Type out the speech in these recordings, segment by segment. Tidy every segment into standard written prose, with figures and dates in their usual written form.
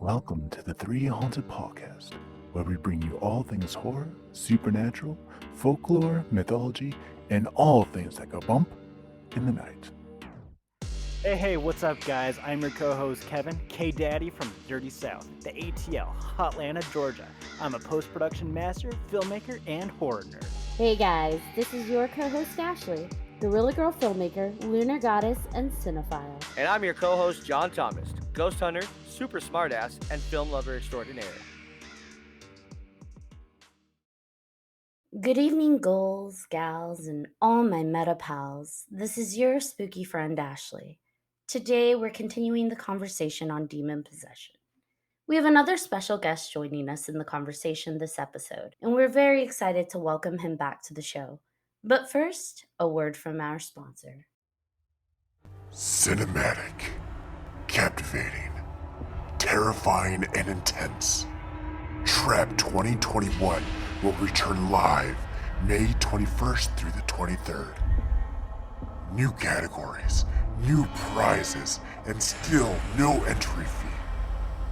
Welcome to the 3Haunted podcast, where we bring you all things horror, supernatural, folklore, mythology, and all things that go bump in the night. Hey, what's up, guys? I'm your co-host, Kevin, K-Daddy from Dirty South, the ATL, Hotlanta, Georgia. I'm a post-production master, filmmaker, and horror nerd. Hey guys, this is your co-host, Ashley, Gorilla Girl filmmaker, lunar goddess, and cinephile. And I'm your co-host, John Thomas, ghost hunter, super smartass, and film lover extraordinaire. Good evening, ghouls, gals, and all my meta pals. This is your spooky friend, Ashley. Today, we're continuing the conversation on demon possession. We have another special guest joining us in the conversation this episode, and we're very excited to welcome him back to the show. But first, a word from our sponsor. Cinematic, captivating, terrifying, and intense. Trap 2021 will return live May 21st through the 23rd. New categories, new prizes, and still no entry fee.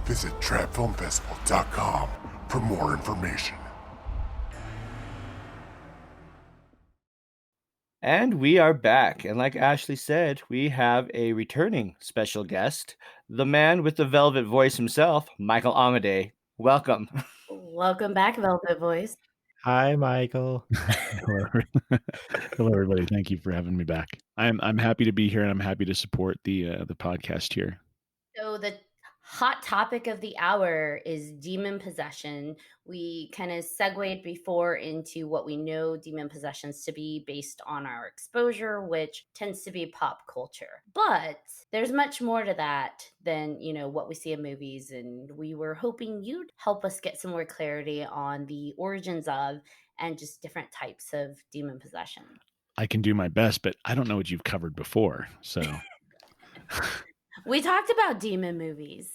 Visit trapfilmfestival.com for more information. And we are back. And like Ashley said, we have a returning special guest, the man with the velvet voice himself, Michael Amidei. Welcome. Welcome back, Velvet Voice. Hi, Michael. Hello, everybody. Thank you for having me back. I'm happy to be here, and I'm happy to support the podcast here. So the hot topic of the hour is demon possession. We kind of segued before into what we know demon possessions to be based on our exposure, which tends to be pop culture. But there's much more to that than, what we see in movies. And we were hoping you'd help us get some more clarity on the origins of and just different types of demon possession. I can do my best, but I don't know what you've covered before. So we talked about demon movies.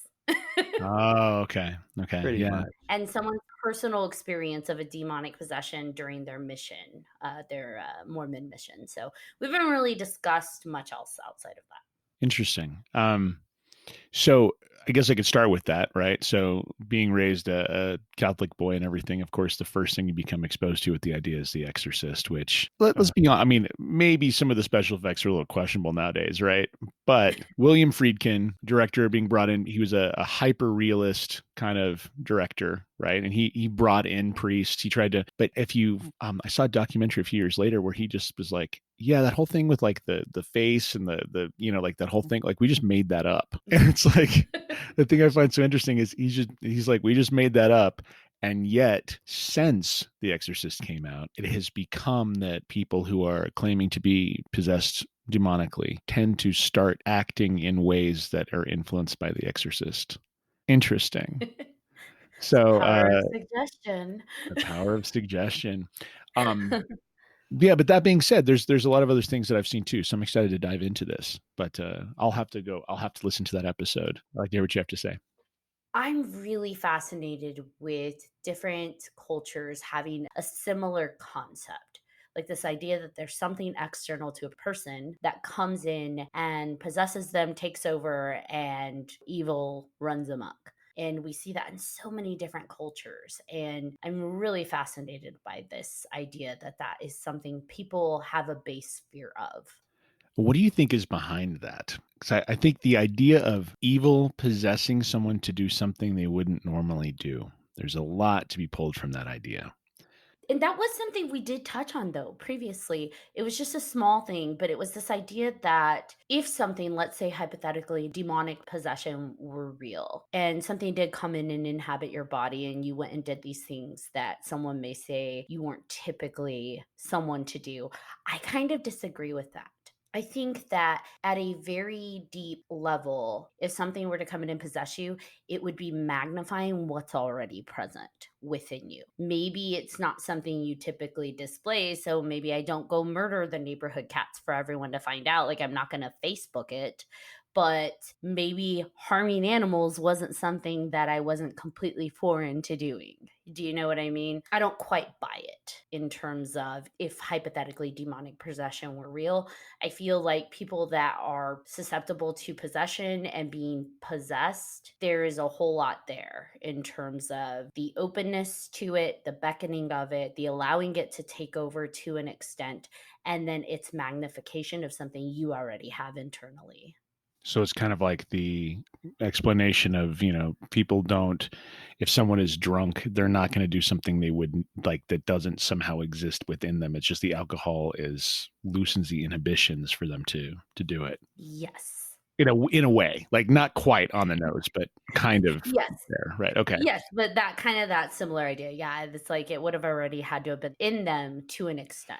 Oh, okay. Pretty Yeah. much. And someone's personal experience of a demonic possession during their mission, their Mormon mission. So we haven't really discussed much else outside of that. Interesting. So I guess I could start with that, right? So being raised a Catholic boy and everything, of course, the first thing you become exposed to with the idea is The Exorcist, which let's be honest, I mean, maybe some of the special effects are a little questionable nowadays, right? But William Friedkin, director, being brought in, he was a hyper realist kind of director, right? And he brought in priests. He tried to, but if you, I saw a documentary a few years later where he just was like, yeah, that whole thing with like the face and the like that whole thing, like we just made that up. And it's like the thing I find so interesting is he's like, we just made that up. And yet, since The Exorcist came out, it has become that people who are claiming to be possessed demonically tend to start acting in ways that are influenced by The Exorcist. Interesting. So Power of suggestion. The power of suggestion. Yeah, but that being said, there's a lot of other things that I've seen too. So I'm excited to dive into this. But I'll have to listen to that episode. I'd like to hear what you have to say. I'm really fascinated with different cultures having a similar concept. Like this idea that there's something external to a person that comes in and possesses them, takes over, and evil runs amok. And we see that in so many different cultures. And I'm really fascinated by this idea that that is something people have a base fear of. What do you think is behind that? Because I think the idea of evil possessing someone to do something they wouldn't normally do, there's a lot to be pulled from that idea. And that was something we did touch on, though, previously. It was just a small thing, but it was this idea that if something, let's say hypothetically, demonic possession were real, and something did come in and inhabit your body, and you went and did these things that someone may say you weren't typically someone to do, I kind of disagree with that. I think that at a very deep level, if something were to come in and possess you, it would be magnifying what's already present within you. Maybe it's not something you typically display, so maybe I don't go murder the neighborhood cats for everyone to find out. Like, I'm not going to Facebook it, but maybe harming animals wasn't something that I wasn't completely foreign to doing. Do you know what I mean? I don't quite buy it in terms of if hypothetically demonic possession were real. I feel like people that are susceptible to possession and being possessed, there is a whole lot there in terms of the openness to it, the beckoning of it, the allowing it to take over to an extent, and then its magnification of something you already have internally. So it's kind of like the explanation of, people don't, if someone is drunk, they're not going to do something they would like that doesn't somehow exist within them. It's just the alcohol loosens the inhibitions for them to do it. Yes. In a way, like not quite on the nose, but kind of Yes. there. Right. Okay. Yes, but that similar idea. Yeah, it's like it would have already had to have been in them to an extent.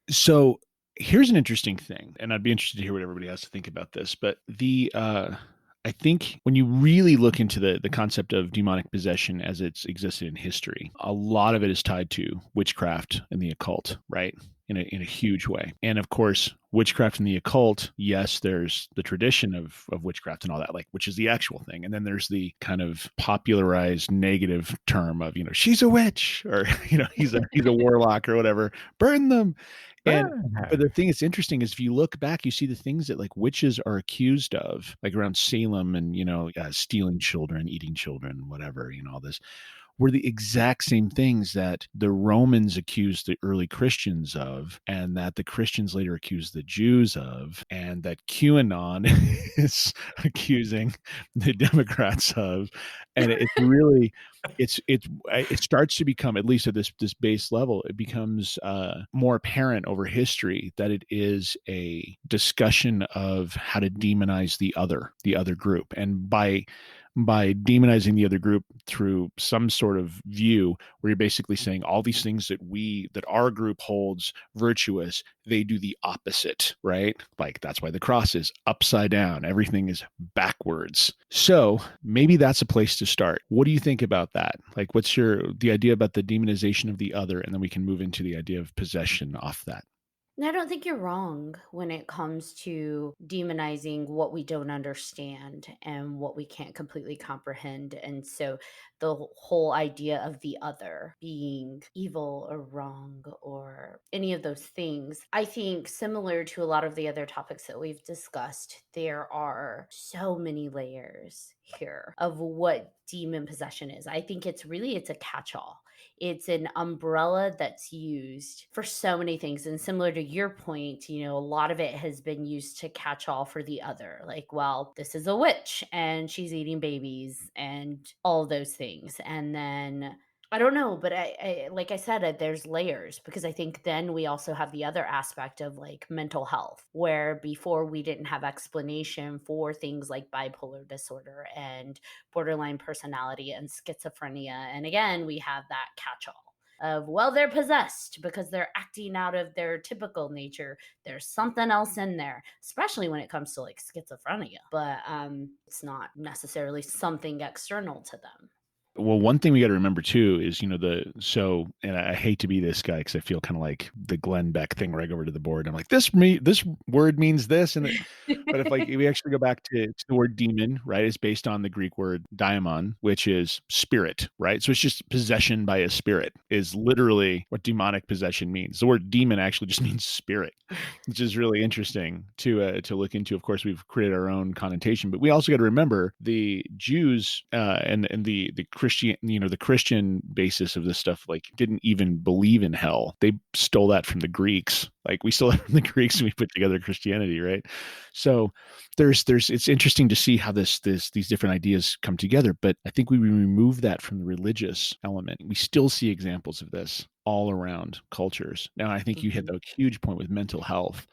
So here's an interesting thing, and I'd be interested to hear what everybody has to think about this. But I think when you really look into the concept of demonic possession as it's existed in history, a lot of it is tied to witchcraft and the occult, right? In a huge way. And of course, witchcraft and the occult, yes, there's the tradition of witchcraft and all that, like, which is the actual thing. And then there's the kind of popularized negative term of, she's a witch, or, he's a warlock or whatever, burn them. But the thing that's interesting is if you look back, you see the things that like witches are accused of, like around Salem and, stealing children, eating children, whatever, all this, were the exact same things that the Romans accused the early Christians of, and that the Christians later accused the Jews of, and that QAnon is accusing the Democrats of. And it's really, it starts to become, at least at this base level, it becomes more apparent over history that it is a discussion of how to demonize the other group. And by demonizing the other group through some sort of view where you're basically saying all these things that our group holds virtuous, they do the opposite, right? Like that's why the cross is upside down. Everything is backwards. So maybe that's a place to start. What do you think about that? Like what's the idea about the demonization of the other? And then we can move into the idea of possession off that. No, I don't think you're wrong when it comes to demonizing what we don't understand and what we can't completely comprehend. And so the whole idea of the other being evil or wrong or any of those things, I think similar to a lot of the other topics that we've discussed, there are so many layers here of what demon possession is. I think it's a catch-all. It's an umbrella that's used for so many things. And similar to your point, a lot of it has been used to catch all for the other. Like, well, this is a witch and she's eating babies and all those things. And then I don't know, but I like I said, there's layers, because I think then we also have the other aspect of like mental health, where before we didn't have explanation for things like bipolar disorder and borderline personality and schizophrenia. And again, we have that catch-all of, well, they're possessed because they're acting out of their typical nature. There's something else in there, especially when it comes to like schizophrenia, but it's not necessarily something external to them. Well, one thing we got to remember too is, and I hate to be this guy because I feel kind of like the Glenn Beck thing where I go over to the board and I'm like, this word means this. But if like we actually go back to the word demon, right, it's based on the Greek word daimon, which is spirit, right? So it's just possession by a spirit is literally what demonic possession means. The word demon actually just means spirit, which is really interesting to look into. Of course, we've created our own connotation, but we also got to remember the Jews and the Christian, the Christian basis of this stuff, like didn't even believe in hell. They stole that from the Greeks. Like we stole that from the Greeks and we put together Christianity, right? So it's interesting to see how these different ideas come together. But I think we remove that from the religious element. We still see examples of this all around cultures. Now, I think you hit a huge point with mental health.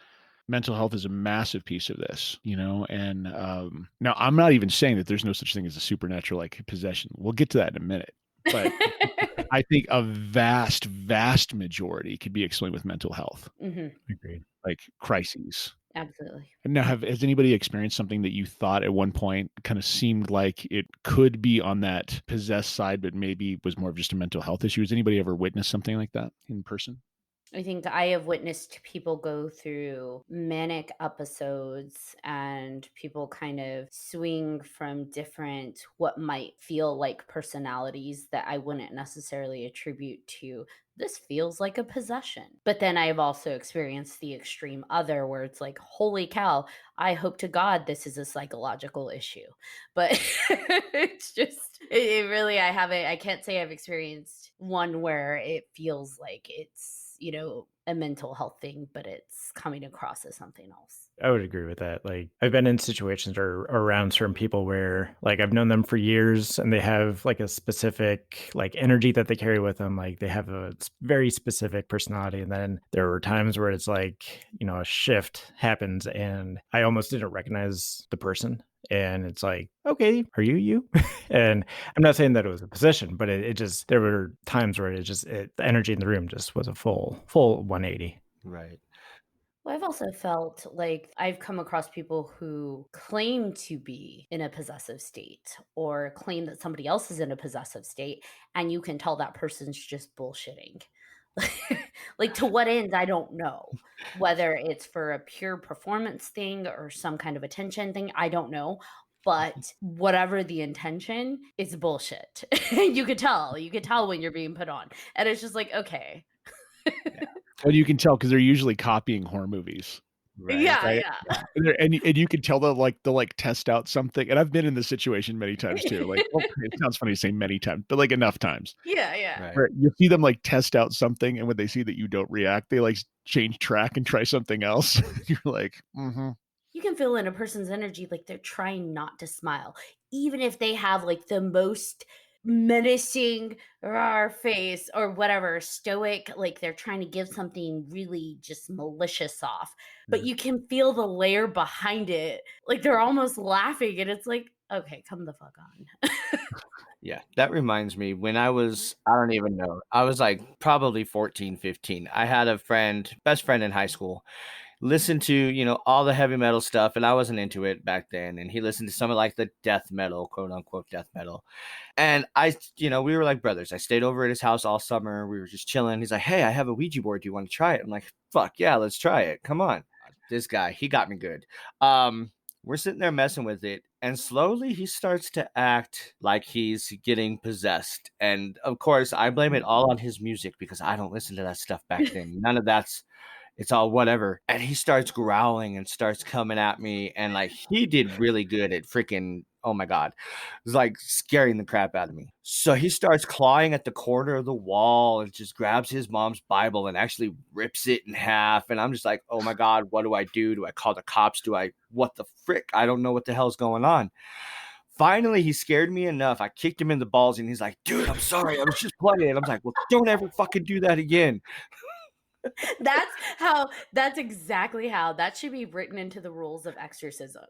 Mental health is a massive piece of this, and now I'm not even saying that there's no such thing as a supernatural like possession. We'll get to that in a minute. But I think a vast, vast majority could be explained with mental health. Agreed. Like crises. Absolutely. Now, has anybody experienced something that you thought at one point kind of seemed like it could be on that possessed side, but maybe was more of just a mental health issue? Has anybody ever witnessed something like that in person? I think I have witnessed people go through manic episodes and people kind of swing from different, what might feel like personalities that I wouldn't necessarily attribute to this feels like a possession. But then I've also experienced the extreme other where it's like, holy cow, I hope to God this is a psychological issue. But it's just, it really, I can't say I've experienced one where it feels like it's, a mental health thing, but it's coming across as something else. I would agree with that. Like, I've been in situations or around certain people where, like, I've known them for years and they have like a specific like energy that they carry with them. Like, they have a very specific personality. And then there were times where it's like, a shift happens and I almost didn't recognize the person. And it's like, okay, are you? And I'm not saying that it was a possession, but it just, there were times where the energy in the room just was a full 180. Right. Well, I've also felt like I've come across people who claim to be in a possessive state or claim that somebody else is in a possessive state, and you can tell that person's just bullshitting. Like, to what end, I don't know. Whether it's for a pure performance thing or some kind of attention thing, I don't know. But whatever the intention, it's bullshit. You could tell when you're being put on. And it's just like, okay. Well, you can tell because they're usually copying horror movies. Right. Yeah, right? yeah. And you can tell they'll test out something. And I've been in this situation many times too. Like, it sounds funny to say many times, but like enough times. Yeah. Right. Where you see them like test out something, and when they see that you don't react, they like change track and try something else. You're like, mm-hmm. You can feel in a person's energy like they're trying not to smile, even if they have like the most menacing face or whatever, stoic, like they're trying to give something really just malicious off. But you can feel the layer behind it, like they're almost laughing, and it's like, okay, come the fuck on. Yeah, that reminds me when I was, I don't even know, I was like probably 14, 15. I had a best friend in high school, listened to, all the heavy metal stuff, and I wasn't into it back then. And he listened to some of like the death metal, quote unquote death metal. And we were like brothers. I stayed over at his house all summer. We were just chilling. He's like, hey, I have a Ouija board. Do you want to try it? I'm like, fuck yeah, let's try it. Come on. This guy, he got me good. We're sitting there messing with it, and slowly he starts to act like he's getting possessed. And of course, I blame it all on his music because I don't listen to that stuff back then. None of it's all whatever. And he starts growling and starts coming at me, and like he did really good at freaking, oh my God, it was like scaring the crap out of me. So he starts clawing at the corner of the wall and just grabs his mom's Bible and actually rips it in half. And I'm just like, oh my God, what do I do? Do I call the cops? What the frick? I don't know what the hell's going on. Finally, he scared me enough. I kicked him in the balls, and he's like, dude, I'm sorry. I was just playing. I'm like, well, don't ever fucking do that again. That's exactly how that should be written into the rules of exorcism.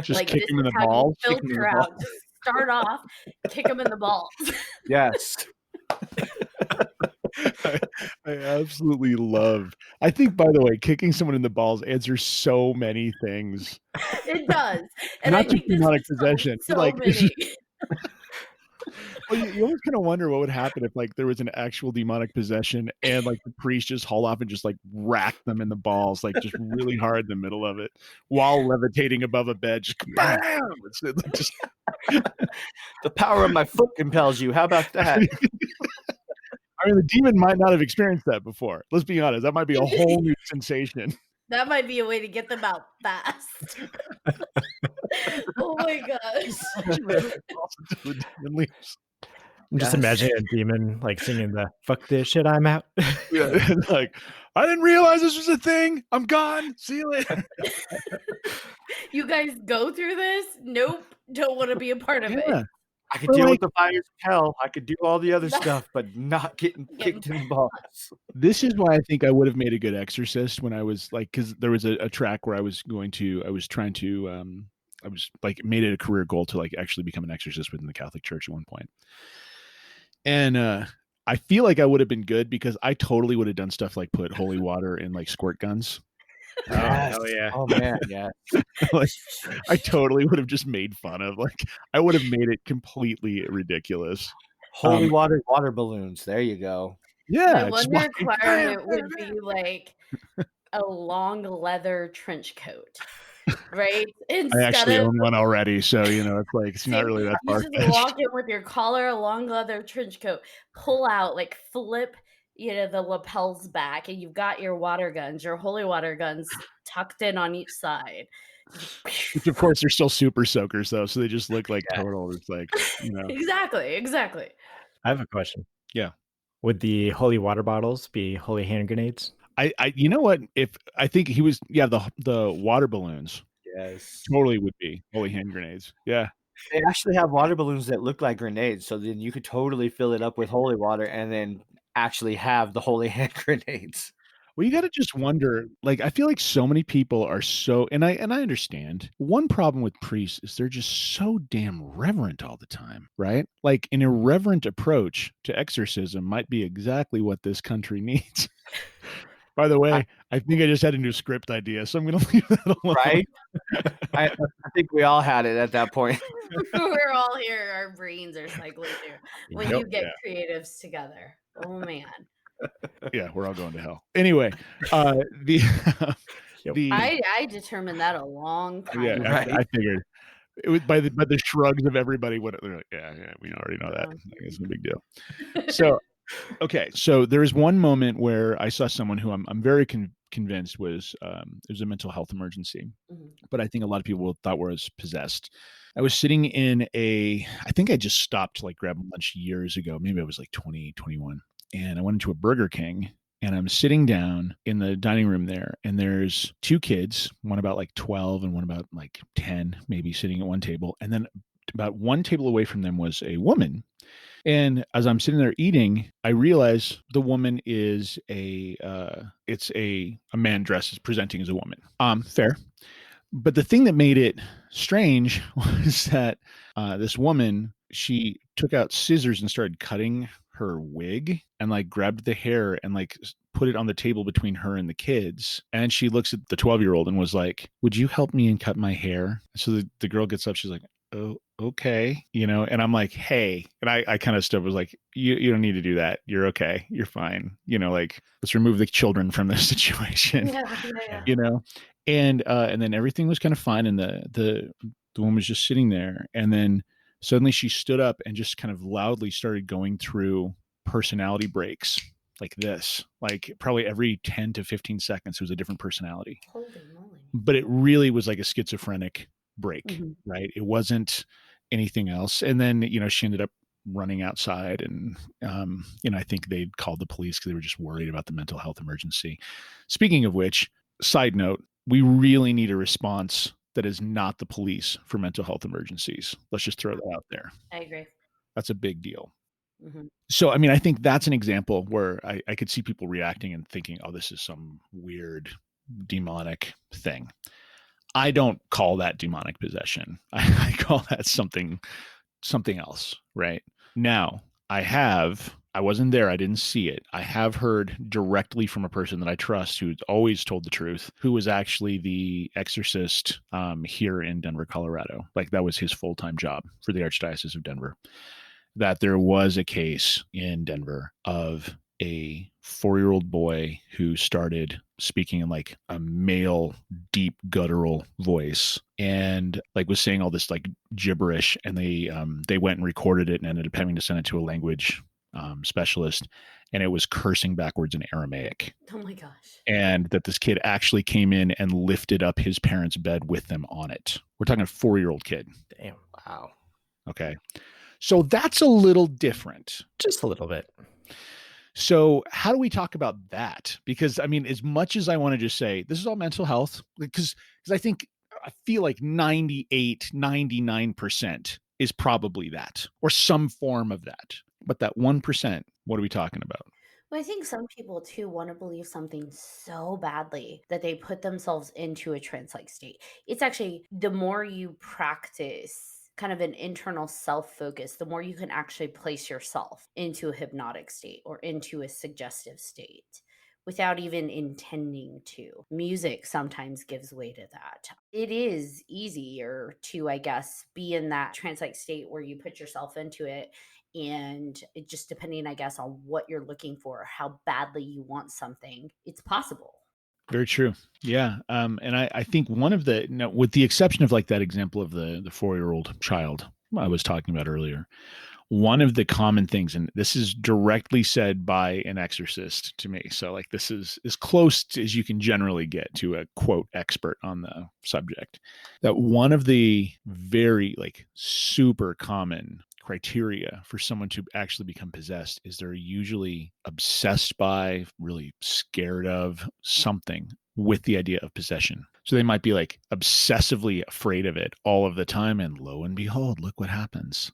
Just Like, kick this him in is the how you balls. Kick him in filter the out. balls. Just start off, kick him in the balls. Yes. I absolutely love. I think, by the way, kicking someone in the balls answers so many things. It does, and Not I just think this demonic is possession. so Like, many. well, you always kind of wonder what would happen if like there was an actual demonic possession and like the priest just haul off and just like rack them in the balls, like just really hard in the middle of it while levitating above a bed. Just bam! Just The power of my foot compels you. How about that? I mean, the demon might not have experienced that before. Let's be honest. That might be a whole new sensation. That might be a way to get them out fast. Oh my gosh. I'm just imagining a demon like singing the "fuck this shit, I'm out." Yeah, like, I didn't realize this was a thing. I'm gone. See you later. You guys go through this? Nope. Don't want to be a part of it. I could deal with the fires of hell. I could do all the other stuff, but not getting kicked in the balls. This is why I think I would have made a good exorcist when I was like, because there was a track where I was like made it a career goal to like actually become an exorcist within the Catholic Church at one point. And I feel like I would have been good because I totally would have done stuff like put holy water in like squirt guns. Oh, hell yeah. Oh man, yeah. Like, I totally would have just made fun of, like, I would have made it completely ridiculous. Holy water balloons. There you go. My Yeah, one just walking. requirement would be like a long leather trench coat, right? I Instead actually of own one already, so it's like it's not same, really that you far just fetched. walk in with your collar, a long leather trench coat, pull out, like flip, the lapels back, and you've got your water guns, your holy water guns tucked in on each side. Which of course they're still super soakers though, so they just look like Yeah. total. It's like Exactly. I have a question. Yeah. Would the holy water bottles be holy hand grenades? You know what? If I think he was, the water balloons Yes. totally would be holy hand grenades. Yeah. They actually have water balloons that look like grenades, so then you could totally fill it up with holy water and then actually have the holy hand grenades. Well, you got to just wonder. Like, I feel like so many people are so, and I understand. One problem with priests is they're just so damn reverent all the time, right? Like, an irreverent approach to exorcism might be exactly what this country needs. By the way, I think I just had a new script idea, so I'm going to leave that alone. Right? I think we all had it at that point. We're all here, our brains are cycling through when Yep. you get creatives together. Oh man. Yeah, we're all going to hell. Anyway, the the I determined that a long time yeah, ago. Right. I figured it was by the shrugs of everybody. What they're like, yeah, we already know that. Like, it's no big deal. So, okay, so there is one moment where I saw someone who I'm very convinced was it was a mental health emergency, Mhm. but I think a lot of people thought was possessed. I was sitting in I think I just stopped to like grab lunch years ago. Maybe I was like 2021. And I went into a Burger King and I'm sitting down in the dining room there. And there's two kids, one about like 12 and one about like 10, maybe sitting at one table. And then about one table away from them was a woman. And as I'm sitting there eating, I realize the woman is it's a man dressed as presenting as a woman. Fair. But the thing that made it strange was that this woman, she took out scissors and started cutting her wig and like grabbed the hair and like put it on the table between her and the kids. And she looks at the 12-year-old and was like, "Would you help me and cut my hair?" So the girl gets up. She's like, "Oh, okay." And I'm like, "Hey," and I kind of was like, you don't need to do that. You're okay. You're fine. Like, let's remove the children from this situation. Yeah. And then everything was kind of fine, and the woman was just sitting there, and then suddenly she stood up and just kind of loudly started going through personality breaks like this, like probably every 10 to 15 seconds it was a different personality. Holy moly. But it really was like a schizophrenic break, Mhm. right? It wasn't anything else. And then she ended up running outside, and I think they called the police because they were just worried about the mental health emergency. Speaking of which, side note, we really need a response that is not the police for mental health emergencies. Let's just throw that out there. I agree. That's a big deal. Mhm. So, I mean, I think that's an example where I could see people reacting and thinking, oh, this is some weird demonic thing. I don't call that demonic possession. I call that something else, right? Now, I wasn't there. I didn't see it. I have heard directly from a person that I trust who's always told the truth, who was actually the exorcist here in Denver, Colorado. Like, that was his full-time job for the Archdiocese of Denver. That there was a case in Denver of a 4-year-old boy who started speaking in like a male, deep, guttural voice and like was saying all this like gibberish. And they went and recorded it and ended up having to send it to a language specialist. And it was cursing backwards in Aramaic. Oh my gosh. And that this kid actually came in and lifted up his parents' bed with them on it. We're talking a 4-year-old kid. Damn. Wow. Okay. So that's a little different. Just a little bit. So how do we talk about that? Because I mean, as much as I want to just say this is all mental health, because I feel like 98, 99% is probably that or some form of that. But that 1%, what are we talking about? Well, I think some people too want to believe something so badly that they put themselves into a trance-like state. It's actually the more you practice kind of an internal self-focus, the more you can actually place yourself into a hypnotic state or into a suggestive state without even intending to. Music sometimes gives way to that. It is easier to, I guess, be in that trance-like state where you put yourself into it And it just depending, I guess, on what you're looking for, how badly you want something, it's possible. Very true. Yeah. And I think one of the, no, with the exception of like that example of the 4-year-old child I was talking about earlier, one of the common things, and this is directly said by an exorcist to me. So like this is as close as you can generally get to a quote expert on the subject, that one of the very like super common criteria for someone to actually become possessed is they're usually obsessed by, really scared of something with the idea of possession. So they might be like obsessively afraid of it all of the time. And lo and behold, look what happens.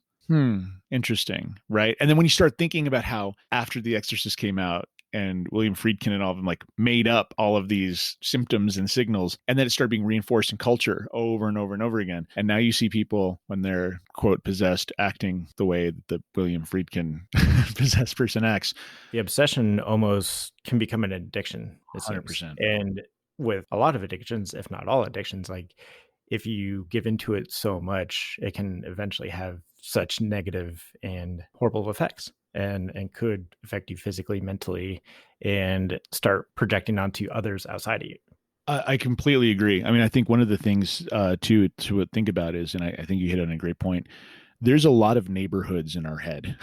Interesting. Right. And then when you start thinking about how after The Exorcist came out and William Friedkin and all of them like made up all of these symptoms and signals, and then it started being reinforced in culture over and over and over again. And now you see people when they're quote possessed acting the way that the William Friedkin possessed person acts. The obsession almost can become an addiction. It seems. 100%. And with a lot of addictions, if not all addictions, like if you give into it so much, it can eventually have such negative and horrible effects and could affect you physically, mentally, and start projecting onto others outside of you. I completely agree. I mean, I think one of the things to think about is, and I think you hit on a great point, there's a lot of neighborhoods in our head,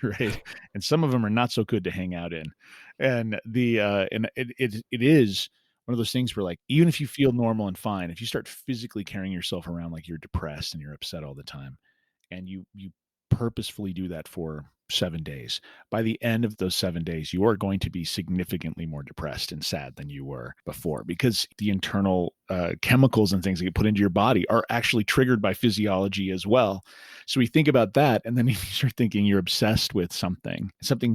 right? And some of them are not so good to hang out in. And it is one of those things where like, even if you feel normal and fine, if you start physically carrying yourself around like you're depressed and you're upset all the time, and you purposefully do that for 7 days, by the end of those 7 days, you are going to be significantly more depressed and sad than you were before, because the internal chemicals and things that get put into your body are actually triggered by physiology as well. So we think about that, and then you start thinking you're obsessed with something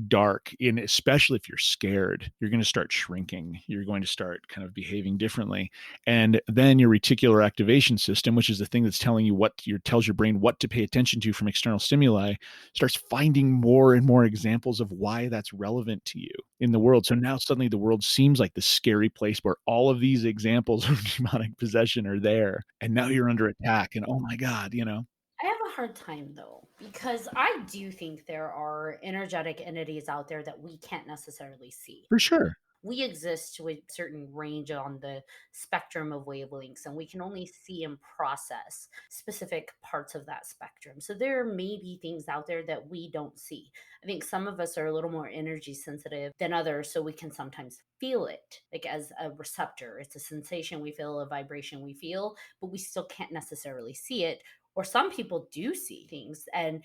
dark, and especially if you're scared, you're going to start shrinking. You're going to start kind of behaving differently. And then your reticular activation system, which is the thing that's telling you tells your brain what to pay attention to from external stimuli, starts finding more and more examples of why that's relevant to you in the world. So now suddenly the world seems like the scary place where all of these examples of demonic possession are there. And now you're under attack, and oh my God, I have a hard time though, because I do think there are energetic entities out there that we can't necessarily see. For sure. We exist with certain range on the spectrum of wavelengths, and we can only see and process specific parts of that spectrum. So there may be things out there that we don't see. I think some of us are a little more energy sensitive than others, so we can sometimes feel it like as a receptor. It's a sensation we feel, a vibration we feel, but we still can't necessarily see it. Or some people do see things, and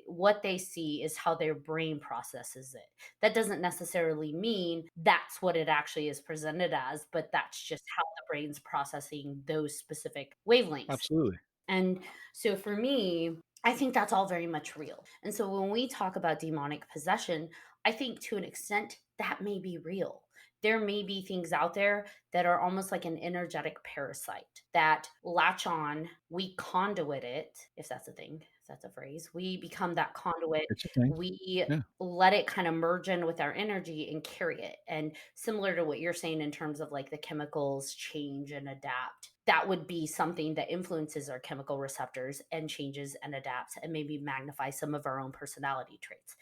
what they see is how their brain processes it. That doesn't necessarily mean that's what it actually is presented as, but that's just how the brain's processing those specific wavelengths. Absolutely. And so for me, I think that's all very much real. And so when we talk about demonic possession, I think to an extent that may be real. There may be things out there that are almost like an energetic parasite that latch on, we conduit it, if that's a thing, if that's a phrase. We become that conduit. It's a thing. We Yeah. let it kind of merge in with our energy and carry it. And similar to what you're saying in terms of like the chemicals change and adapt, that would be something that influences our chemical receptors and changes and adapts and maybe magnifies some of our own personality traits.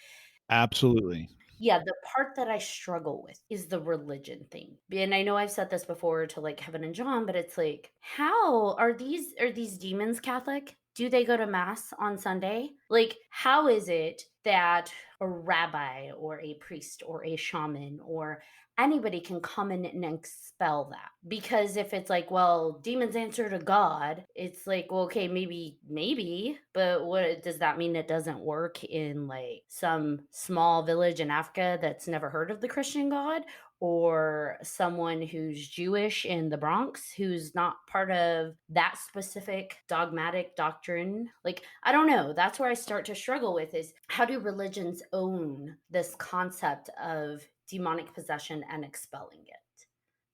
Absolutely. Yeah, the part that I struggle with is the religion thing. And I know I've said this before to like Kevin and John, but it's like, how are these demons Catholic? Do they go to mass on Sunday? Like, how is it that a rabbi or a priest or a shaman or anybody can come in and expel that? Because if it's like, well, demons answer to God, it's like, well, okay, maybe, but what does that mean? It doesn't work in like some small village in Africa that's never heard of the Christian God, or someone who's Jewish in the Bronx who's not part of that specific dogmatic doctrine. Like, I don't know. That's where I start to struggle with is, how do religions own this concept of demonic possession and expelling it?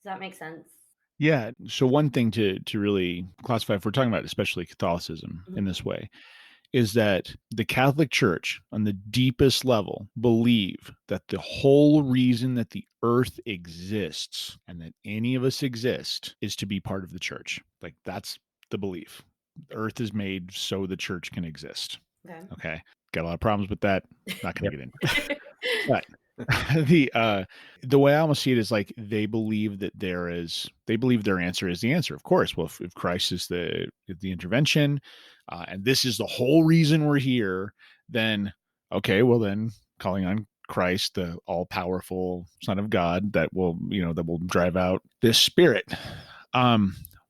Does that make sense? Yeah. So one thing to really classify, if we're talking about especially Catholicism in this way, is that the Catholic Church on the deepest level believe that the whole reason that the earth exists and that any of us exist is to be part of the church. Like, that's the belief. The earth is made so the church can exist. Okay. Okay. got a lot of problems with that. Not going to Yep. get into it. But the way I almost see it is like they believe that they believe their answer is the answer. Of course, well, if Christ is the intervention, and this is the whole reason we're here, then okay, well then calling on Christ, the all-powerful Son of God, that will drive out this spirit.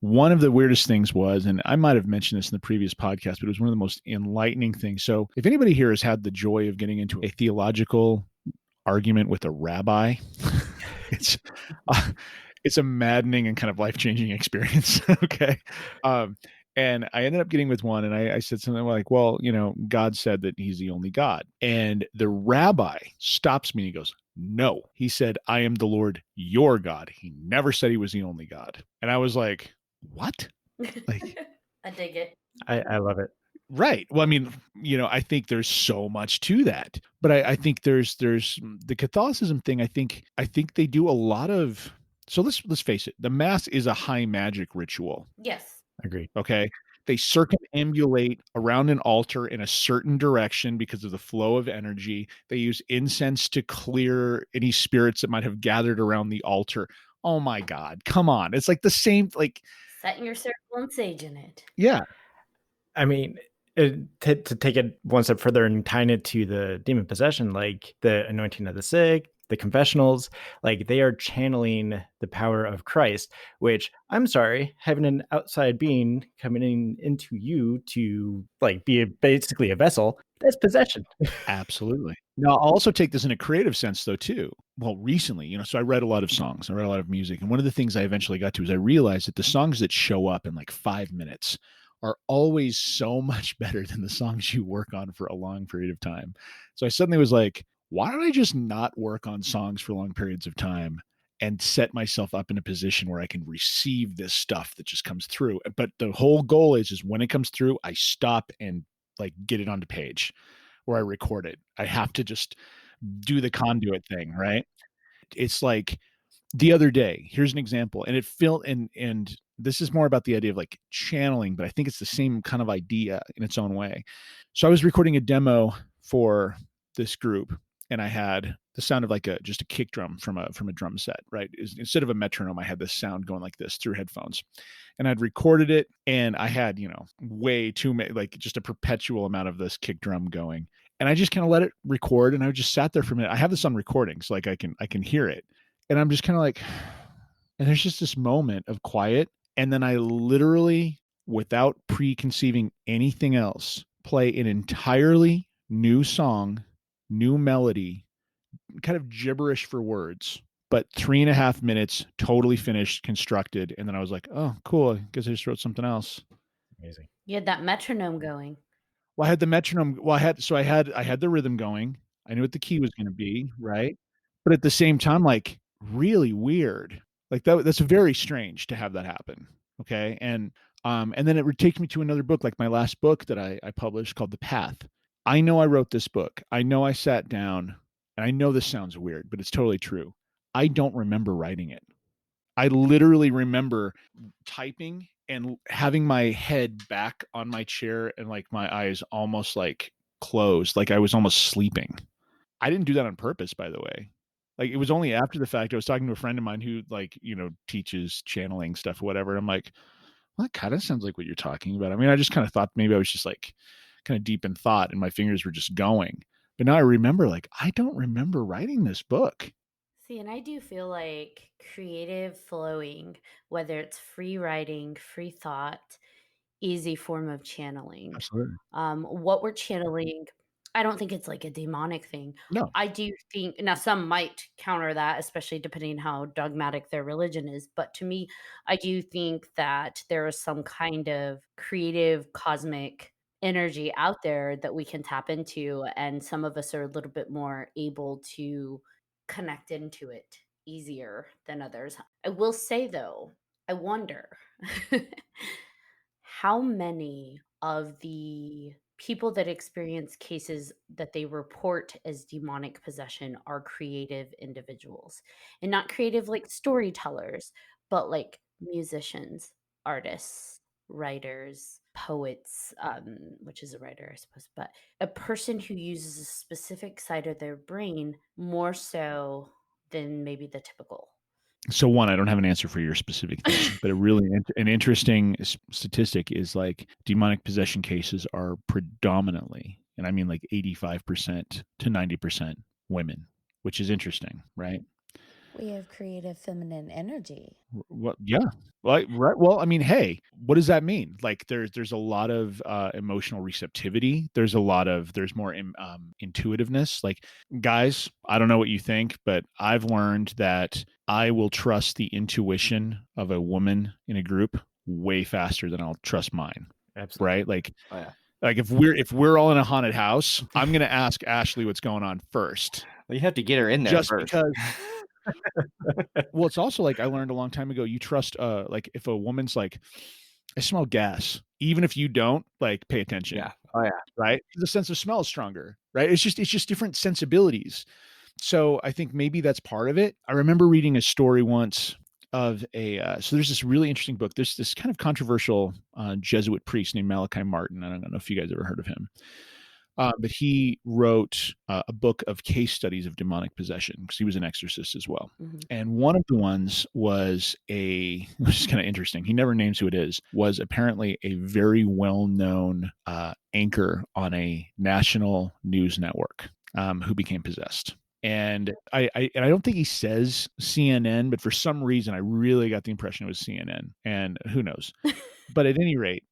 One of the weirdest things was, and I might have mentioned this in the previous podcast, but it was one of the most enlightening things. So if anybody here has had the joy of getting into a theological argument with a rabbi, it's a maddening and kind of life-changing experience. Okay. And I ended up getting with one, and I said something like, well, God said that he's the only God. And the rabbi stops me and he goes, no, he said, I am the Lord, your God. He never said he was the only God. And I was like, what? Like, I dig it. I love it. right. Well, I mean, I think there's so much to that, but I think there's the Catholicism thing. I think they do a lot of, so let's face it. The Mass is a high magic ritual. Yes. Agreed. Okay. They circumambulate around an altar in a certain direction because of the flow of energy. They use incense to clear any spirits that might have gathered around the altar. Oh my God. Come on. It's like the same, like, Setting your circle and saging it. yeah. I mean, to take it one step further and tying it to the demon possession, like the anointing of the sick, the confessionals, like they are channeling the power of Christ, which, I'm sorry, having an outside being coming into you to like be basically a vessel, that's possession. Absolutely. Now, I'll also take this in a creative sense, though, too. Well, recently, so I read a lot of songs, I read a lot of music. And one of the things I eventually got to is I realized that the songs that show up in like 5 minutes are always so much better than the songs you work on for a long period of time. So I suddenly was like, why don't I just not work on songs for long periods of time and set myself up in a position where I can receive this stuff that just comes through? But the whole goal is when it comes through, I stop and like get it onto page where I record it. I have to just do the conduit thing, right? It's like the other day, here's an example, and it felt, and this is more about the idea of like channeling, but I think it's the same kind of idea in its own way. So I was recording a demo for this group, and I had the sound of like just a kick drum from a drum set, right? Instead of a metronome, I had this sound going like this through headphones, and I'd recorded it, and I had way too many, like just a perpetual amount of this kick drum going, and I just kind of let it record, and I just sat there for a minute. I have this on recording, so like I can hear it, and I'm just kind of like, and there's just this moment of quiet, and then I literally, without preconceiving anything else, play an entirely new song, new melody, kind of gibberish for words, but 3.5 minutes, totally finished, constructed. And then I was like, oh, cool. I guess I just wrote something else. Amazing. You had that metronome going. Well, I had the metronome. Well, I had the rhythm going. I knew what the key was going to be, right? But at the same time, like really weird. Like that's very strange to have that happen. Okay. And then it would take me to another book, like my last book that I published called The Path. I know I wrote this book. I know I sat down, and I know this sounds weird, but it's totally true. I don't remember writing it. I literally remember typing and having my head back on my chair and like my eyes almost like closed, like I was almost sleeping. I didn't do that on purpose, by the way. Like it was only after the fact. I was talking to a friend of mine who like, teaches channeling stuff or whatever. I'm like, well, that kind of sounds like what you're talking about. I mean, I just kind of thought maybe I was just like kind of deep in thought and my fingers were just going. But now I remember, like, I don't remember writing this book. See, and I do feel like creative flowing, whether it's free writing, free thought, is a form of channeling. Absolutely. What we're channeling, I don't think it's like a demonic thing. No. I do think, now some might counter that, especially depending how dogmatic their religion is. But to me, I do think that there is some kind of creative cosmic energy out there that we can tap into. And some of us are a little bit more able to connect into it easier than others. I will say though, I wonder how many of the people that experience cases that they report as demonic possession are creative individuals, and not creative like storytellers, but like musicians, artists, writers, poets, which is a writer, I suppose, but a person who uses a specific side of their brain more so than maybe the typical. So one, I don't have an answer for your specific thing, but an interesting statistic is like demonic possession cases are predominantly, and I mean like 85% to 90% women, which is interesting, right? We have creative feminine energy. What? Yeah. Right. Well, I mean, hey, what does that mean? Like, there's a lot of emotional receptivity. There's more intuitiveness. Like, guys, I don't know what you think, but I've learned that I will trust the intuition of a woman in a group way faster than I'll trust mine. Absolutely. Right? Like, Oh, yeah. like if we're all in a haunted house, I'm gonna ask Ashley what's going on first. Well, you have to get her in there Just first. because. Well, it's also like I learned a long time ago, you trust like if a woman's like, I smell gas, even if you don't, like, pay attention. Yeah. Oh yeah. Right. The sense of smell is stronger. Right. It's just different sensibilities. So I think maybe that's part of it. I remember reading a story once of so there's this really interesting book. There's this kind of controversial Jesuit priest named Malachi Martin. I don't know if you guys ever heard of him. But he wrote a book of case studies of demonic possession because he was an exorcist as well. Mm-hmm. And one of the ones was which is kind of interesting. He never names who it is, was apparently a very well-known anchor on a national news network who became possessed. And I don't think he says CNN, but for some reason, I really got the impression it was CNN. And who knows? But at any rate,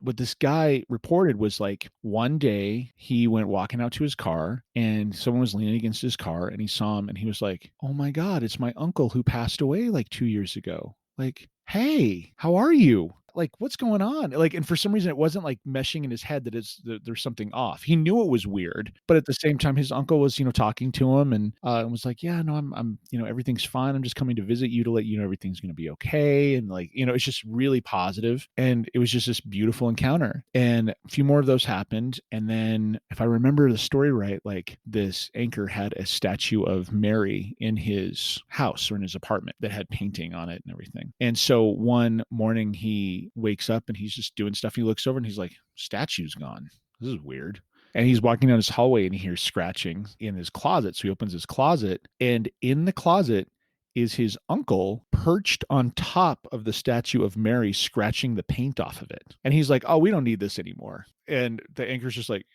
what this guy reported was like one day he went walking out to his car and someone was leaning against his car and he saw him and he was like, oh my God, it's my uncle who passed away like 2 years ago. Like, hey, how are you? Like, what's going on? Like, and for some reason it wasn't like meshing in his head that there's something off. He knew it was weird, but at the same time, his uncle was, talking to him and was like, yeah, no, I'm, everything's fine. I'm just coming to visit you to let you know everything's going to be okay. And like, it's just really positive. And it was just this beautiful encounter. And a few more of those happened. And then if I remember the story right, like this anchor had a statue of Mary in his house or in his apartment that had painting on it and everything. And so one morning he wakes up and he's just doing stuff. He looks over and he's like, statue's gone. This is weird. And he's walking down his hallway and he hears scratching in his closet. So he opens his closet and in the closet is his uncle perched on top of the statue of Mary, scratching the paint off of it. And he's like, oh, we don't need this anymore. And the anchor's just like,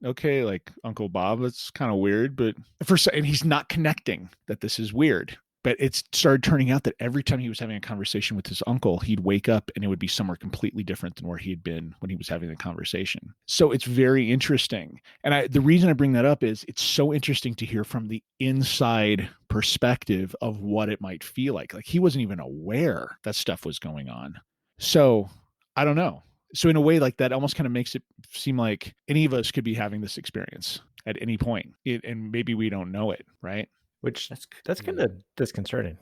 okay, like Uncle Bob, that's kind of weird. But and he's not connecting that this is weird. But it started turning out that every time he was having a conversation with his uncle, he'd wake up and it would be somewhere completely different than where he had been when he was having the conversation. So it's very interesting. And the reason I bring that up is it's so interesting to hear from the inside perspective of what it might feel like. Like he wasn't even aware that stuff was going on. So I don't know. So in a way like that almost kind of makes it seem like any of us could be having this experience at any point. And maybe we don't know it, right? Which that's kind of disconcerting.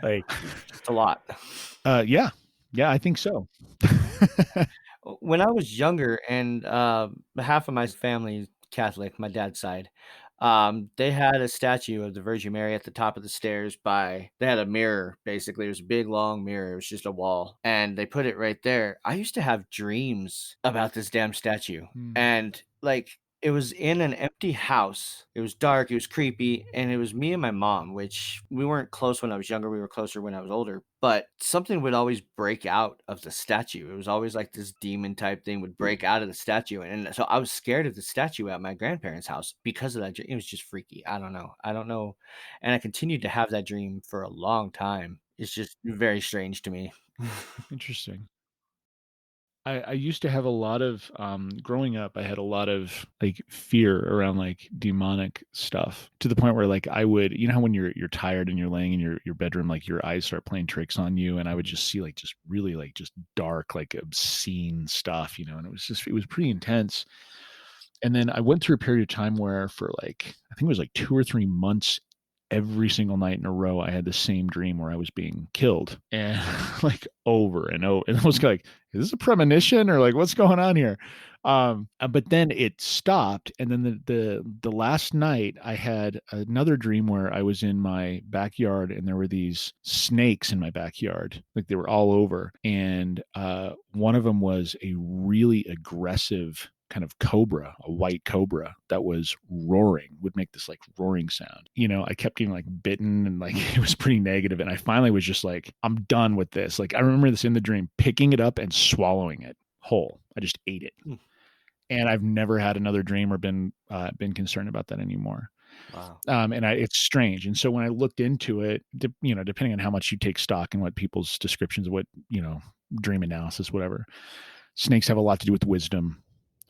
Like just a lot. Yeah, I think so. When I was younger and half of my family Catholic, my dad's side, they had a statue of the Virgin Mary at the top of the stairs they had a mirror, basically. It was a big, long mirror. It was just a wall. And they put it right there. I used to have dreams about this damn statue. And like, it was in an empty house. It was dark. It was creepy. And it was me and my mom, which we weren't close when I was younger. We were closer when I was older. But something would always break out of the statue. It was always like this demon type thing would break out of the statue. And so I was scared of the statue at my grandparents' house because of that. It was just freaky. I don't know. And I continued to have that dream for a long time. It's just very strange to me. Interesting. I used to have a lot of growing up. I had a lot of like fear around like demonic stuff to the point where like I would, how when you're tired and you're laying in your bedroom, like your eyes start playing tricks on you, and I would just see like just really like just dark, like obscene stuff, and it was pretty intense. And then I went through a period of time where for like I think it was like 2 or 3 months every single night in a row, I had the same dream where I was being killed, and like over and over. And I was like, is this a premonition or like what's going on here? But then it stopped. And then the last night I had another dream where I was in my backyard and there were these snakes in my backyard. Like they were all over. And one of them was a really aggressive kind of cobra, a white cobra that was roaring, would make this like roaring sound. I kept getting like bitten and like it was pretty negative. And I finally was just like, I'm done with this. Like I remember this in the dream, picking it up and swallowing it whole. I just ate it. And I've never had another dream or been concerned about that anymore. Wow. It's strange. And so when I looked into it, depending on how much you take stock and what people's descriptions of what, dream analysis, whatever, snakes have a lot to do with wisdom,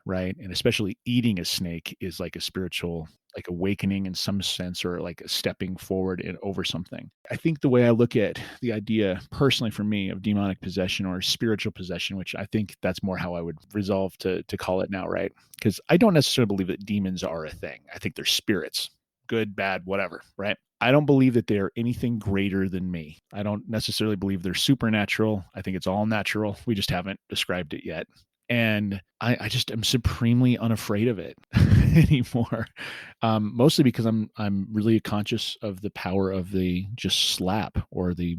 right? And especially eating a snake is like a spiritual, like awakening in some sense, or like a stepping forward over something. I think the way I look at the idea personally for me of demonic possession or spiritual possession, which I think that's more how I would resolve to call it now, right? Because I don't necessarily believe that demons are a thing. I think they're spirits, good, bad, whatever, right? I don't believe that they're anything greater than me. I don't necessarily believe they're supernatural. I think it's all natural. We just haven't described it yet. And I just am supremely unafraid of it anymore. Mostly because I'm really conscious of the power of the just slap or the,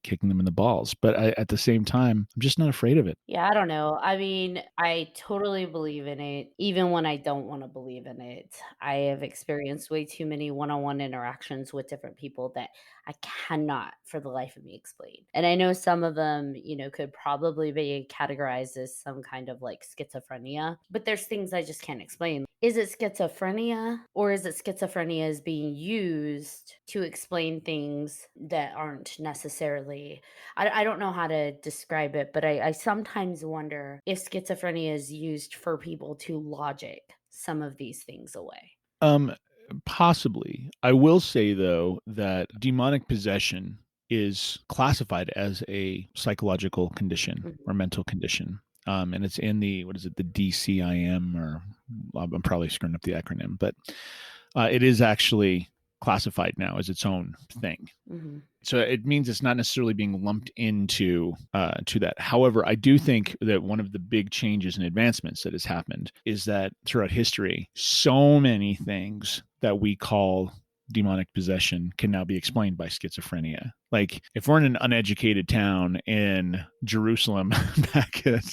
kicking them in the balls. But at the same time, I'm just not afraid of it. Yeah, I don't know. I mean, I totally believe in it, even when I don't want to believe in it. I have experienced way too many one-on-one interactions with different people that I cannot for the life of me explain. And I know some of them, could probably be categorized as some kind of like schizophrenia, but there's things I just can't explain. Is it schizophrenia, or is it schizophrenia is being used to explain things that aren't necessarily, I don't know how to describe it, but I sometimes wonder if schizophrenia is used for people to logic some of these things away. Possibly. I will say though that demonic possession is classified as a psychological condition or mental condition. And it's in the DCIM, or I'm probably screwing up the acronym, but it is actually classified now as its own thing. Mm-hmm. So it means it's not necessarily being lumped into to that. However, I do think that one of the big changes and advancements that has happened is that throughout history, so many things that we call demonic possession can now be explained by schizophrenia. Like if we're in an uneducated town in Jerusalem back at,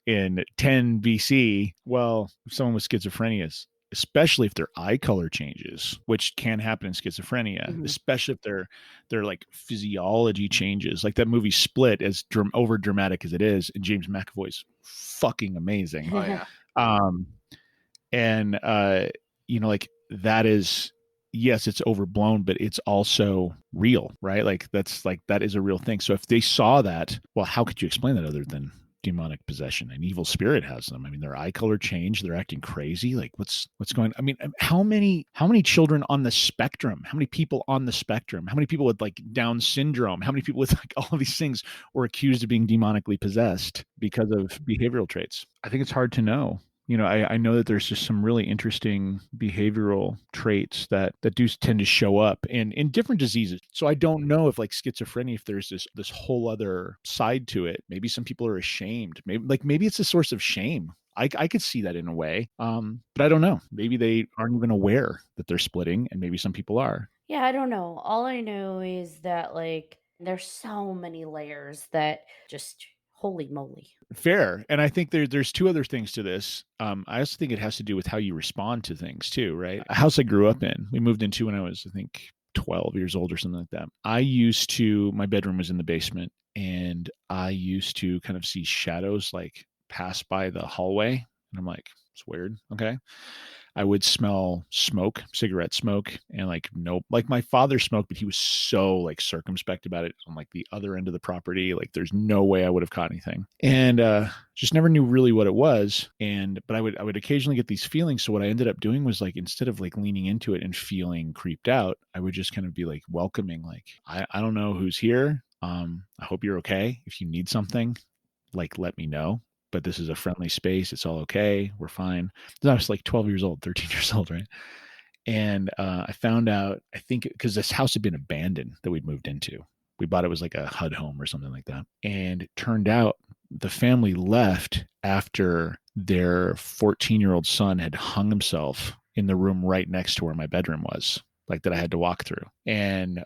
in 10 BC, well, if someone with schizophrenia, especially if their eye color changes, which can happen in schizophrenia, especially if their like physiology changes, like that movie Split, as over dramatic as it is, and James McAvoy's fucking amazing. Oh yeah. Like that is, yes, it's overblown, but it's also real, right? Like that is a real thing. So if they saw that, well, how could you explain that other than demonic possession? An evil spirit has them. I mean, their eye color changed, they're acting crazy. Like what's going on? I mean, how many children on the spectrum, how many people on the spectrum, how many people with like Down syndrome, how many people with like all of these things were accused of being demonically possessed because of behavioral traits? I think it's hard to know. I know that there's just some really interesting behavioral traits that do tend to show up in different diseases. So I don't know if like schizophrenia, if there's this whole other side to it. Maybe some people are ashamed. Maybe it's a source of shame. I could see that in a way. But I don't know. Maybe they aren't even aware that they're splitting, and maybe some people are. Yeah, I don't know. All I know is that like there's so many layers that just holy moly. Fair. And I think there's two other things to this. I also think it has to do with how you respond to things too, right? A house I grew up in, we moved into when I was, I think, 12 years old or something like that. My bedroom was in the basement, and I used to kind of see shadows like pass by the hallway. And I'm like, it's weird. Okay. I would smell smoke, cigarette smoke, and like, nope. Like my father smoked, but he was so like circumspect about it on like the other end of the property. Like there's no way I would have caught anything. And just never knew really what it was. But I would occasionally get these feelings. So what I ended up doing was like, instead of like leaning into it and feeling creeped out, I would just kind of be like welcoming, like, I don't know who's here. I hope you're okay. If you need something, like, let me know. But this is a friendly space. It's all okay. We're fine. I was like 12 years old, 13 years old, right? And I found out, I think, because this house had been abandoned that we'd moved into. We bought it was like a HUD home or something like that. And it turned out the family left after their 14-year-old son had hung himself in the room right next to where my bedroom was, like that I had to walk through. And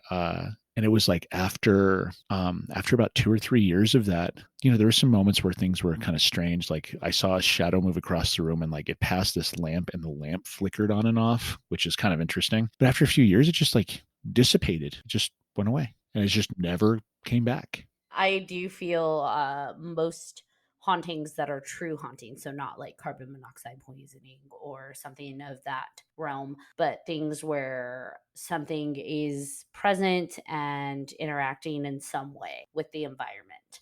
it was like after about 2 or 3 years of that, there were some moments where things were kind of strange. Like I saw a shadow move across the room and like it passed this lamp and the lamp flickered on and off, which is kind of interesting. But after a few years, it just like dissipated, it just went away and it just never came back. I do feel most hauntings that are true hauntings, so not like carbon monoxide poisoning or something of that realm, but things where something is present and interacting in some way with the environment.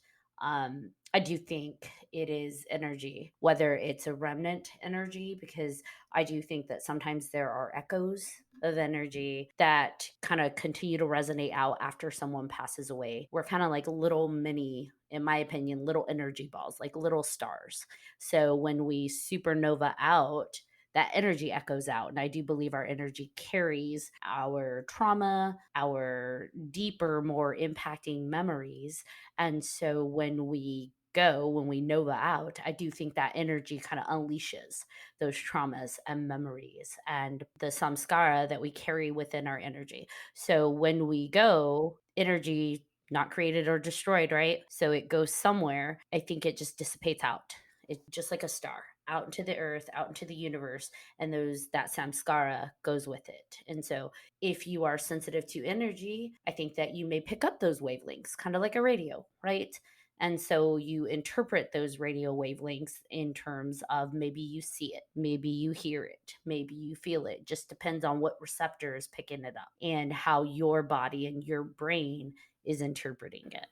I do think it is energy, whether it's a remnant energy, because I do think that sometimes there are echoes of energy that kind of continue to resonate out after someone passes away. We're kind of like little mini, in my opinion, little energy balls, like little stars. So when we supernova out, that energy echoes out. And I do believe our energy carries our trauma, our deeper, more impacting memories. And so when we nova out, I do think that energy kind of unleashes those traumas and memories and the samskara that we carry within our energy. So when we go, energy not created or destroyed, right? So it goes somewhere. I think it just dissipates out. It's just like a star out into the earth, out into the universe, and that samskara goes with it. And so if you are sensitive to energy, I think that you may pick up those wavelengths, kind of like a radio, right? And so you interpret those radio wavelengths in terms of maybe you see it, maybe you hear it, maybe you feel it. Just depends on what receptor is picking it up and how your body and your brain is interpreting it.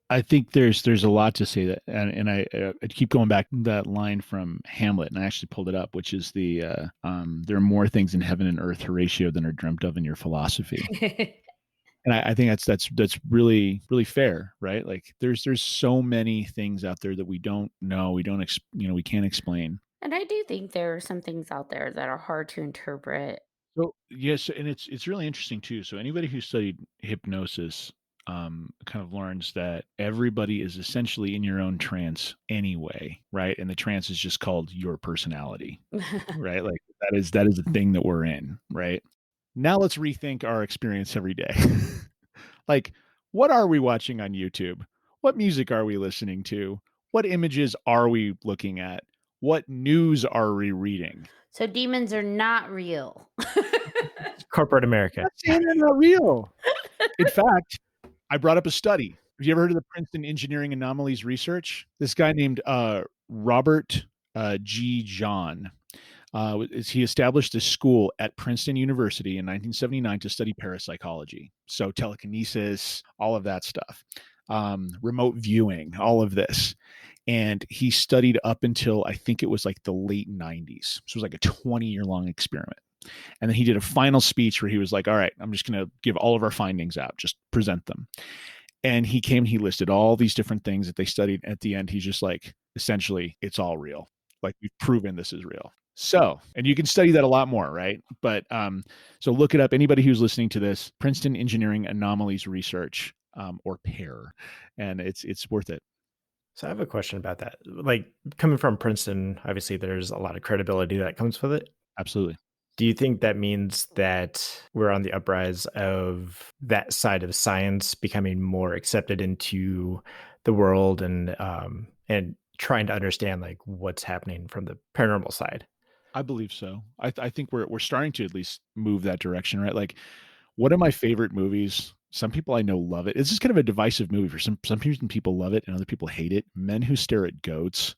I think there's a lot to say that, and I keep going back to that line from Hamlet, and I actually pulled it up, which is there are more things in heaven and earth, Horatio, than are dreamt of in your philosophy. And I think that's really, really fair, right? Like there's so many things out there that we don't know, we can't explain. And I do think there are some things out there that are hard to interpret. So yes, and it's really interesting too. So anybody who studied hypnosis kind of learns that everybody is essentially in your own trance anyway, right? And the trance is just called your personality, right? Like that is the thing that we're in, right? Now let's rethink our experience every day. Like, what are we watching on YouTube? What music are we listening to? What images are we looking at? What news are we reading? So demons are not real. Corporate America. I'm not saying they're not real. In fact, I brought up a study. Have you ever heard of the Princeton Engineering Anomalies Research? This guy named Robert G. John. He established a school at Princeton University in 1979 to study parapsychology. So telekinesis, all of that stuff, remote viewing, all of this. And he studied up until I think it was like the late 90s. So it was like a 20-year-long experiment. And then he did a final speech where he was like, all right, I'm just going to give all of our findings out, just present them. And he listed all these different things that they studied. At the end, he's just like, essentially, it's all real. Like we've proven this is real. So, and you can study that a lot more, right? But so look it up. Anybody who's listening to this, Princeton Engineering Anomalies Research, or PAIR, and it's worth it. So I have a question about that. Like coming from Princeton, obviously there's a lot of credibility that comes with it. Absolutely. Do you think that means that we're on the uprise of that side of science becoming more accepted into the world and trying to understand like what's happening from the paranormal side? I believe so. I think we're starting to at least move that direction, right? Like one of my favorite movies, some people I know love it. It's just kind of a divisive movie for some people love it and other people hate it. Men Who Stare at Goats.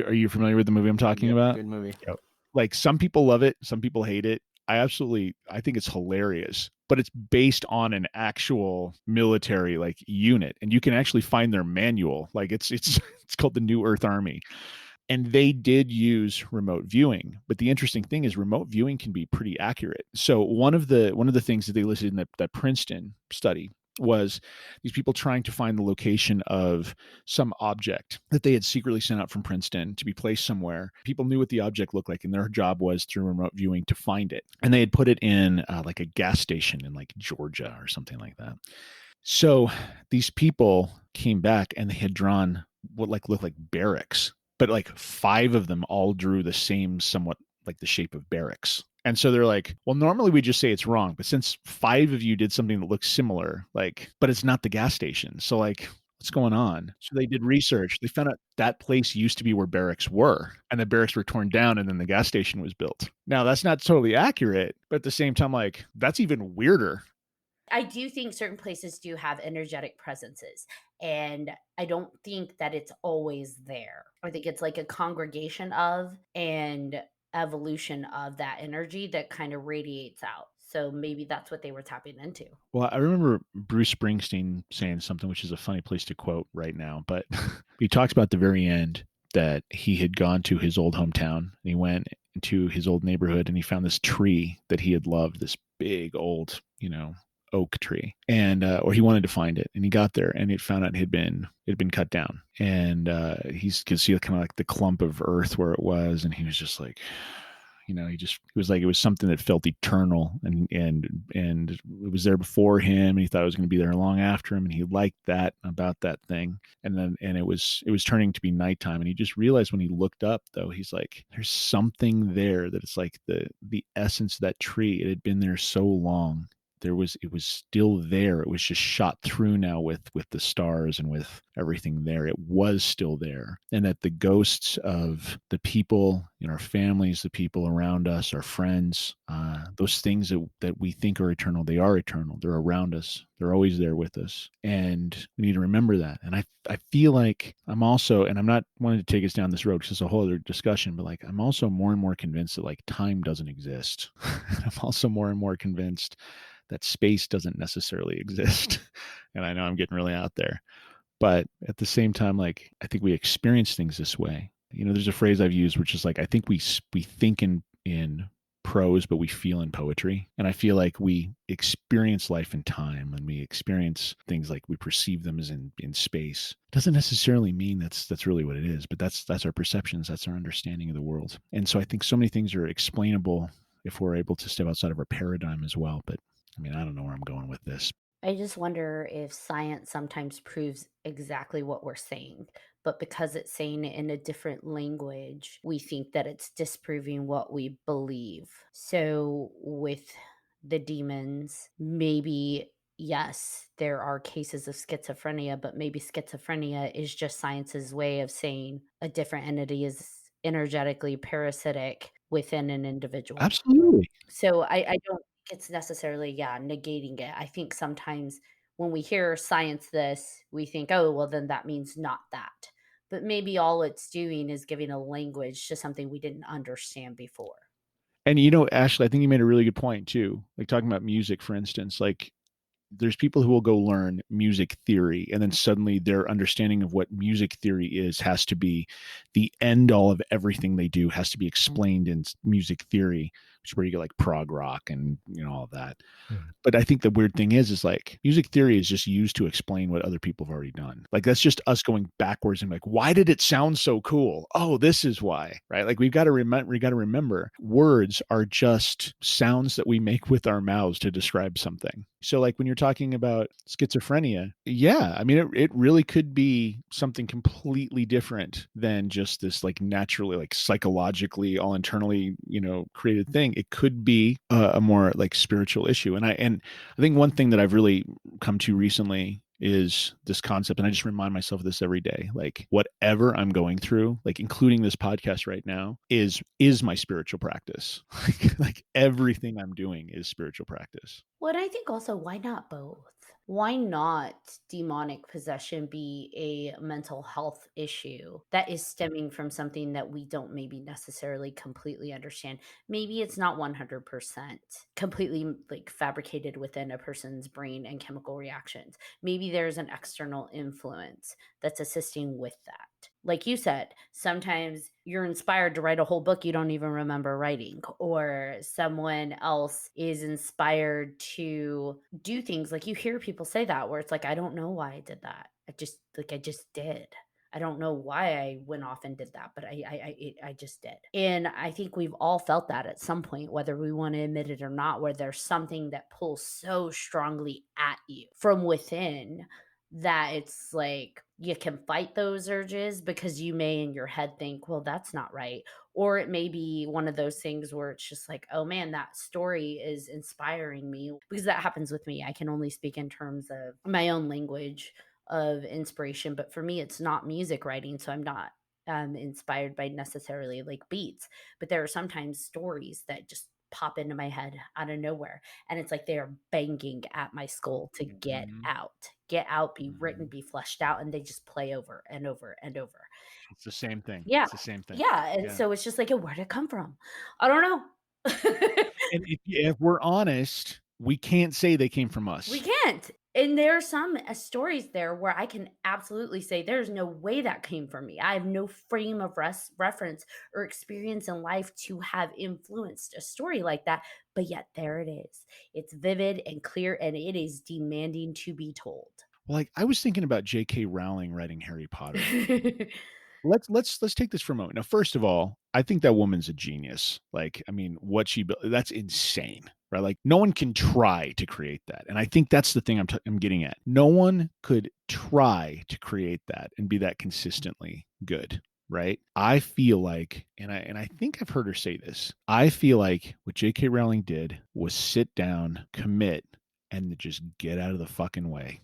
Are you familiar with the movie I'm talking about? Good movie. Yep. Like some people love it, some people hate it. I think it's hilarious, but it's based on an actual military like unit, and you can actually find their manual. Like it's called the New Earth Army. And they did use remote viewing, but the interesting thing is remote viewing can be pretty accurate. So one of the things that they listed in that Princeton study was these people trying to find the location of some object that they had secretly sent out from Princeton to be placed somewhere. People knew what the object looked like, and their job was through remote viewing to find it. And they had put it in like a gas station in like Georgia or something like that. So these people came back and they had drawn what like looked like barracks, but like 5 of them all drew the same, somewhat like the shape of barracks. And so they're like, well, normally we just say it's wrong, but since 5 of you did something that looks similar, like, but it's not the gas station. So like, what's going on? So they did research. They found out that place used to be where barracks were, and the barracks were torn down, and then the gas station was built. Now that's not totally accurate, but at the same time, like, that's even weirder. I do think certain places do have energetic presences, and I don't think that it's always there. I think it's like a congregation of and evolution of that energy that kind of radiates out. So maybe that's what they were tapping into. Well, I remember Bruce Springsteen saying something, which is a funny place to quote right now, but he talks about the very end that he had gone to his old hometown, and he went into his old neighborhood and he found this tree that he had loved, this big old, oak tree, and or he wanted to find it, and he got there and it found out it had been cut down, and he could see kind of like the clump of earth where it was, and he was just like, he was like, it was something that felt eternal, and it was there before him, and he thought it was going to be there long after him, and he liked that about that thing. And it was turning to be nighttime, and he just realized when he looked up, though, he's like, there's something there that it's like the essence of that tree. It had been there so long. It was still there. It was just shot through now with the stars and with everything there. It was still there. And that the ghosts of the people in our families, the people around us, our friends, those things that we think are eternal, they are eternal. They're around us. They're always there with us. And we need to remember that. And I feel like I'm also, and I'm not wanting to take us down this road because it's a whole other discussion, but like, I'm also more and more convinced that like time doesn't exist. I'm also more and more convinced that space doesn't necessarily exist. And I know I'm getting really out there, but at the same time, like, I think we experience things this way. There's a phrase I've used, which is like, I think we think in prose, but we feel in poetry. And I feel like we experience life in time, and we experience things like we perceive them as in space. It doesn't necessarily mean that's really what it is, but that's our perceptions. That's our understanding of the world. And so I think so many things are explainable if we're able to step outside of our paradigm as well. But I mean, I don't know where I'm going with this. I just wonder if science sometimes proves exactly what we're saying, but because it's saying it in a different language, we think that it's disproving what we believe. So with the demons, maybe, yes, there are cases of schizophrenia, but maybe schizophrenia is just science's way of saying a different entity is energetically parasitic within an individual. Absolutely. So I don't think it's necessarily, negating it. I think sometimes when we hear science this, we think, oh, well, then that means not that. But maybe all it's doing is giving a language to something we didn't understand before. And Ashley, I think you made a really good point too. Like talking about music, for instance, like there's people who will go learn music theory, and then suddenly their understanding of what music theory is has to be the end all of everything they do, has to be explained in music theory, which is where you get like prog rock and all of that. But I think the weird thing is like music theory is just used to explain what other people have already done. Like that's just us going backwards and like, why did it sound so cool? Oh, this is why, right? Like we got to remember words are just sounds that we make with our mouths to describe something. So like when you're talking about schizophrenia, I mean, it really could be something completely different than just this like naturally, like psychologically, all internally, created thing. It could be a more like spiritual issue. And I think one thing that I've really come to recently is this concept, and I just remind myself of this every day, like whatever I'm going through, like including this podcast right now, is my spiritual practice. Like everything I'm doing is spiritual practice. Well, I think also, why not both? Why not demonic possession be a mental health issue that is stemming from something that we don't maybe necessarily completely understand? Maybe it's not 100% completely like fabricated within a person's brain and chemical reactions. Maybe there's an external influence that's assisting with that. Like you said, sometimes you're inspired to write a whole book you don't even remember writing, or someone else is inspired to do things. Like you hear people say that where it's like, I don't know why I did that. I just did. I don't know why I went off and did that, but I just did. And I think we've all felt that at some point, whether we want to admit it or not, where there's something that pulls so strongly at you from within that it's like you can fight those urges because you may in your head think, well, that's not right. Or it may be one of those things where it's just like, oh man, that story is inspiring me, because that happens with me. I can only speak in terms of my own language of inspiration, but for me it's not music writing, so I'm not inspired by necessarily like beats, but there are sometimes stories that just pop into my head out of nowhere, and it's like they are banging at my skull to get out, be written, be fleshed out, and they just play over and over and over. It's the same thing. Yeah. It's the same thing. Yeah. And so it's just like, where'd it come from? I don't know. And if we're honest, we can't say they came from us. We can't. And there are some stories there where I can absolutely say there's no way that came from me. I have no frame of reference or experience in life to have influenced a story like that. But yet there it is. It's vivid and clear, and it is demanding to be told. Well, like I was thinking about J.K. Rowling writing Harry Potter. Let's take this for a moment. Now, first of all, I think that woman's a genius. Like, I mean, what she built, that's insane, right? Like, no one can try to create that. And I think that's the thing I'm getting at. No one could try to create that and be that consistently good, right? I feel like, and I think I've heard her say this, I feel like what J.K. Rowling did was sit down, commit, and just get out of the fucking way.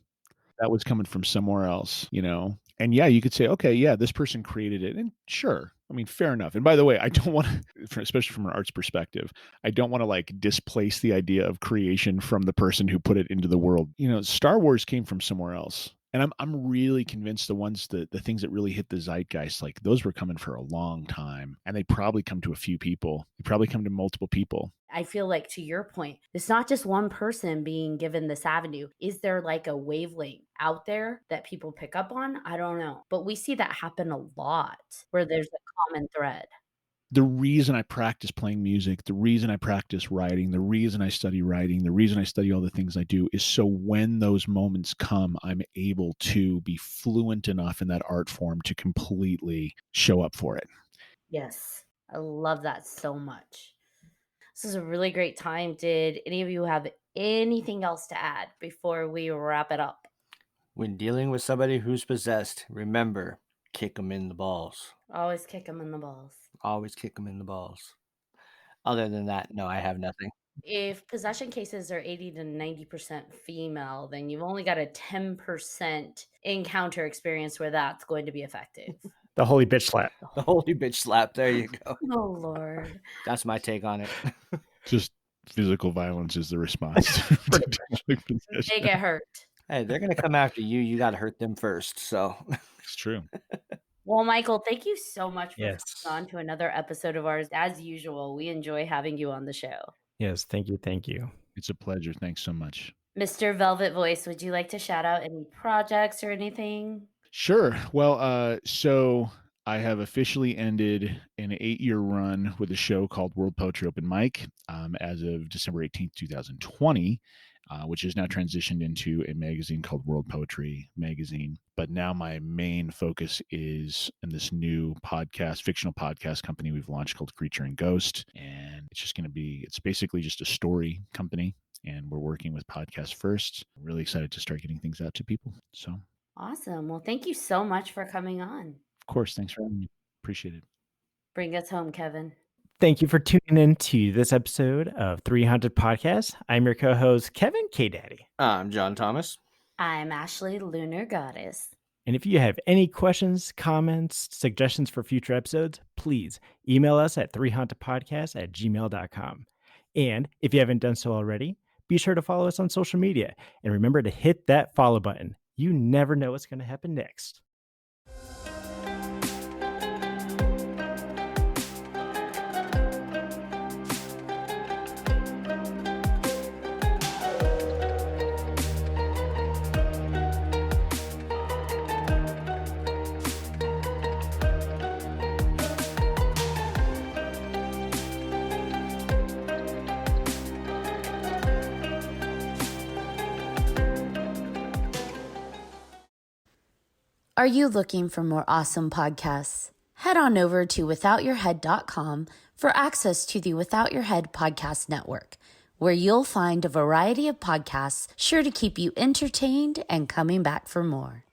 That was coming from somewhere else, you know? And yeah, you could say, okay, yeah, this person created it. And sure, I mean, fair enough. And by the way, I don't want to, especially from an arts perspective, I don't want to like displace the idea of creation from the person who put it into the world. You know, Star Wars came from somewhere else. And I'm really convinced the things that really hit the zeitgeist, like those were coming for a long time. And they probably come to a few people. They probably come to multiple people. I feel like, to your point, it's not just one person being given this avenue. Is there like a wavelength out there that people pick up on? I don't know. But we see that happen a lot where there's a common thread. The reason I practice playing music, the reason I practice writing, the reason I study writing, the reason I study all the things I do is so when those moments come, I'm able to be fluent enough in that art form to completely show up for it. Yes, I love that so much. This is a really great time. Did any of you have anything else to add before we wrap it up? When dealing with somebody who's possessed, remember, kick them in the balls. Always kick them in the balls. Always kick them in the balls. Other than that, no, I have nothing. If possession cases are 80 to 90% female, then you've only got a 10% encounter experience where that's going to be effective. The holy bitch slap. The holy bitch slap. There you go. Oh, Lord. That's my take on it. Just physical violence is the response. They get hurt. Hey, they're going to come after you. You got to hurt them first. So it's true. Well, Michael, thank you so much for Yes. coming on to another episode of ours. As usual, we enjoy having you on the show. Yes, thank you. Thank you. It's a pleasure. Thanks so much. Mr. Velvet Voice, would you like to shout out any projects or anything? Sure. Well, so I have officially ended an 8-year run with a show called World Poetry Open Mic as of December 18th, 2020. Which is now transitioned into a magazine called World Poetry Magazine. But now my main focus is in this new fictional podcast company we've launched called Creature and Ghost. And it's basically just a story company. And we're working with Podcast First. I'm really excited to start getting things out to people. So awesome. Well, thank you so much for coming on. Of course. Thanks for having me. Appreciate it. Bring us home, Kevin. Thank you for tuning in to this episode of 3Haunted Podcast. I'm your co-host, Kevin K. Daddy. I'm John Thomas. I'm Ashley Lunar Goddess. And if you have any questions, comments, suggestions for future episodes, please email us at 3hauntedpodcast@gmail.com. And if you haven't done so already, be sure to follow us on social media. And remember to hit that follow button. You never know what's going to happen next. Are you looking for more awesome podcasts? Head on over to withoutyourhead.com for access to the Without Your Head podcast network, where you'll find a variety of podcasts sure to keep you entertained and coming back for more.